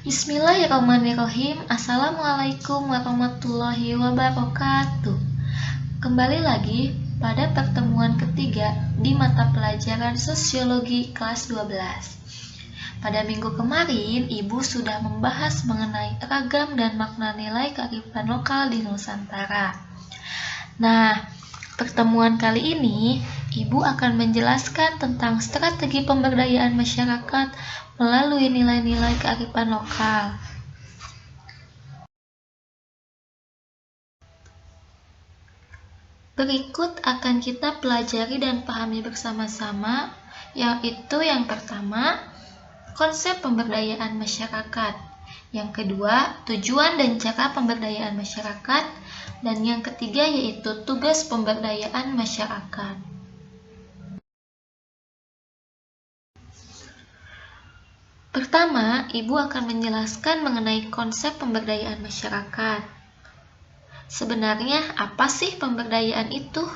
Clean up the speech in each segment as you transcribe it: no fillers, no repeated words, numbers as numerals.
Bismillahirrahmanirrahim. Assalamualaikum warahmatullahi wabarakatuh. Kembali lagi pada pertemuan ketiga di mata pelajaran Sosiologi kelas 12. Pada minggu kemarin, Ibu sudah membahas mengenai ragam dan makna nilai kearifan lokal di Nusantara. Nah, pertemuan kali ini, Ibu akan menjelaskan tentang strategi pemberdayaan masyarakat melalui nilai-nilai kearifan lokal. Berikut akan kita pelajari dan pahami bersama-sama, yaitu yang pertama, konsep pemberdayaan masyarakat. Yang kedua, tujuan dan cara pemberdayaan masyarakat. Dan yang ketiga yaitu tugas pemberdayaan masyarakat. Pertama, Ibu akan menjelaskan mengenai konsep pemberdayaan masyarakat. Sebenarnya, apa sih pemberdayaan itu?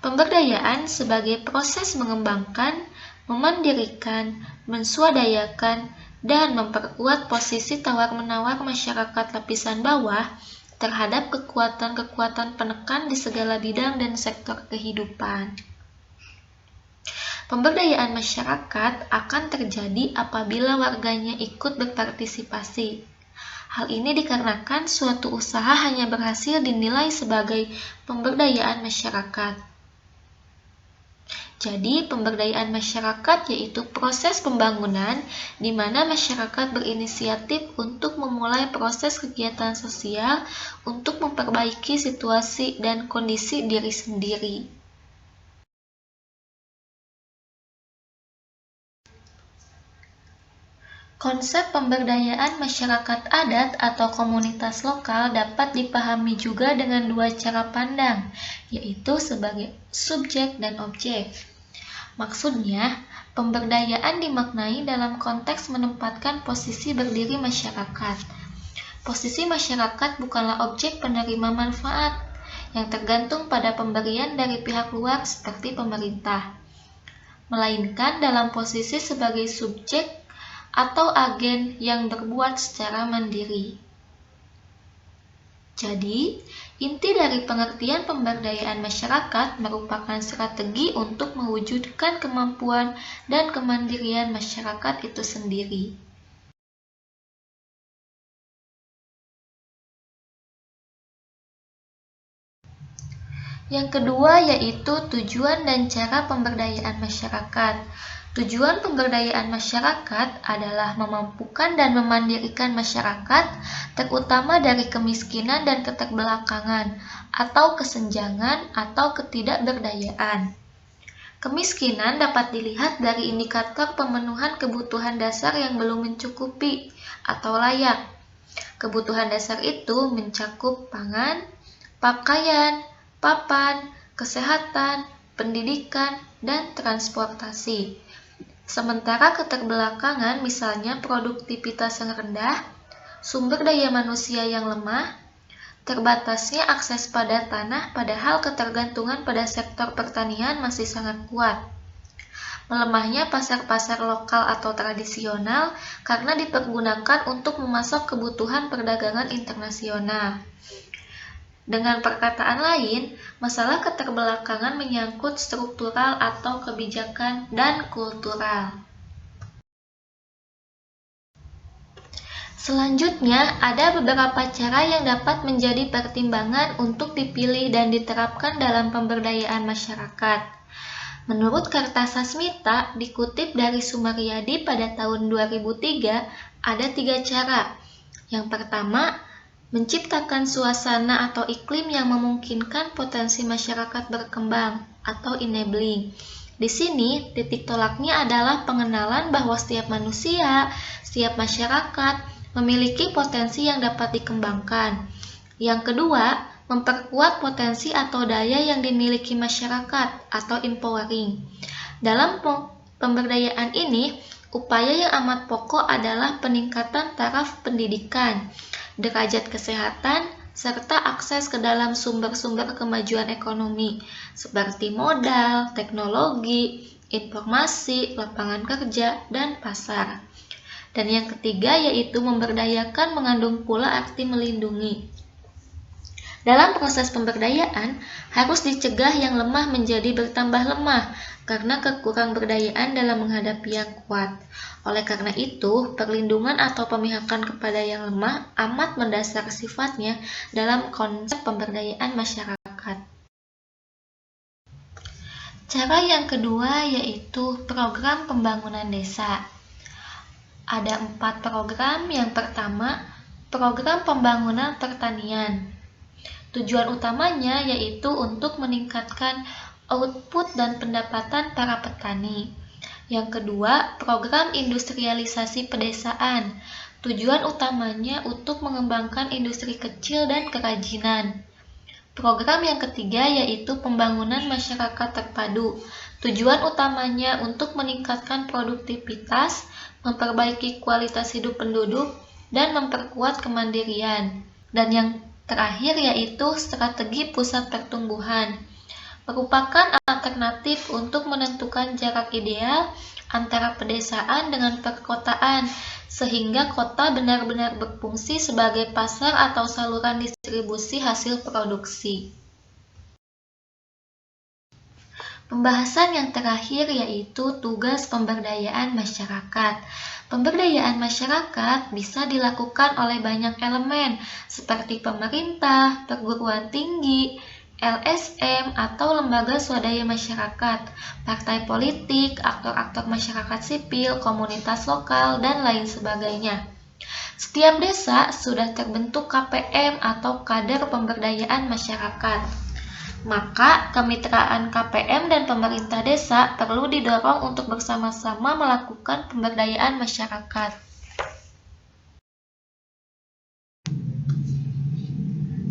Pemberdayaan sebagai proses mengembangkan, memandirikan, menswadayakan, dan memperkuat posisi tawar-menawar masyarakat lapisan bawah terhadap kekuatan-kekuatan penekan di segala bidang dan sektor kehidupan. Pemberdayaan masyarakat akan terjadi apabila warganya ikut berpartisipasi. Hal ini dikarenakan suatu usaha hanya berhasil dinilai sebagai pemberdayaan masyarakat. Jadi, pemberdayaan masyarakat yaitu proses pembangunan di mana masyarakat berinisiatif untuk memulai proses kegiatan sosial untuk memperbaiki situasi dan kondisi diri sendiri. Konsep pemberdayaan masyarakat adat atau komunitas lokal dapat dipahami juga dengan dua cara pandang, yaitu sebagai subjek dan objek. Maksudnya, pemberdayaan dimaknai dalam konteks menempatkan posisi berdiri masyarakat. Posisi masyarakat bukanlah objek penerima manfaat yang tergantung pada pemberian dari pihak luar seperti pemerintah, melainkan dalam posisi sebagai subjek atau agen yang berbuat secara mandiri. Jadi, inti dari pengertian pemberdayaan masyarakat merupakan strategi untuk mewujudkan kemampuan dan kemandirian masyarakat itu sendiri. Yang kedua yaitu tujuan dan cara pemberdayaan masyarakat. Tujuan pemberdayaan masyarakat adalah memampukan dan memandirikan masyarakat, terutama dari kemiskinan dan keterbelakangan, atau kesenjangan atau ketidakberdayaan. Kemiskinan dapat dilihat dari indikator pemenuhan kebutuhan dasar yang belum mencukupi atau layak. Kebutuhan dasar itu mencakup pangan, pakaian, papan, kesehatan, pendidikan, dan transportasi. Sementara keterbelakangan misalnya produktivitas yang rendah, sumber daya manusia yang lemah, terbatasnya akses pada tanah padahal ketergantungan pada sektor pertanian masih sangat kuat. Melemahnya pasar-pasar lokal atau tradisional karena dipergunakan untuk memasok kebutuhan perdagangan internasional. Dengan perkataan lain, masalah keterbelakangan menyangkut struktural atau kebijakan dan kultural. Selanjutnya, ada beberapa cara yang dapat menjadi pertimbangan untuk dipilih dan diterapkan dalam pemberdayaan masyarakat. Menurut Kartasasmita, dikutip dari Sumaryadi pada tahun 2003, ada 3 cara. Yang pertama, menciptakan suasana atau iklim yang memungkinkan potensi masyarakat berkembang atau enabling. Di sini, titik tolaknya adalah pengenalan bahwa setiap manusia, setiap masyarakat memiliki potensi yang dapat dikembangkan. Yang kedua, memperkuat potensi atau daya yang dimiliki masyarakat atau empowering. Dalam pemberdayaan ini, upaya yang amat pokok adalah peningkatan taraf pendidikan, derajat kesehatan, serta akses ke dalam sumber-sumber kemajuan ekonomi, seperti modal, teknologi, informasi, lapangan kerja, dan pasar. Dan yang ketiga yaitu memberdayakan mengandung pula arti melindungi. Dalam proses pemberdayaan, harus dicegah yang lemah menjadi bertambah lemah karena kekurang-berdayaan dalam menghadapi yang kuat. Oleh karena itu, perlindungan atau pemihakan kepada yang lemah amat mendasar sifatnya dalam konsep pemberdayaan masyarakat. Cara yang kedua yaitu program pembangunan desa. Ada 4 program. Yang pertama, program pembangunan pertanian. Tujuan utamanya yaitu untuk meningkatkan output dan pendapatan para petani. Yang kedua, program industrialisasi pedesaan. Tujuan utamanya untuk mengembangkan industri kecil dan kerajinan. Program yang ketiga yaitu pembangunan masyarakat terpadu. Tujuan utamanya untuk meningkatkan produktivitas, memperbaiki kualitas hidup penduduk, dan memperkuat kemandirian. Dan yang terakhir yaitu strategi pusat pertumbuhan. Merupakan alternatif untuk menentukan jarak ideal antara pedesaan dengan perkotaan, sehingga kota benar-benar berfungsi sebagai pasar atau saluran distribusi hasil produksi. Pembahasan yang terakhir yaitu tugas pemberdayaan masyarakat. Pemberdayaan masyarakat bisa dilakukan oleh banyak elemen seperti pemerintah, perguruan tinggi, LSM atau lembaga swadaya masyarakat, partai politik, aktor-aktor masyarakat sipil, komunitas lokal, dan lain sebagainya. Setiap desa sudah terbentuk KPM atau Kader Pemberdayaan Masyarakat. Maka, kemitraan KPM dan pemerintah desa perlu didorong untuk bersama-sama melakukan pemberdayaan masyarakat.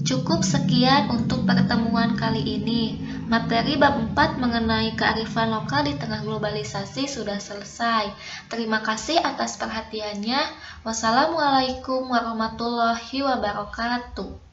Cukup sekian untuk pertemuan kali ini. Materi bab 4 mengenai kearifan lokal di tengah globalisasi sudah selesai. Terima kasih atas perhatiannya. Wassalamualaikum warahmatullahi wabarakatuh.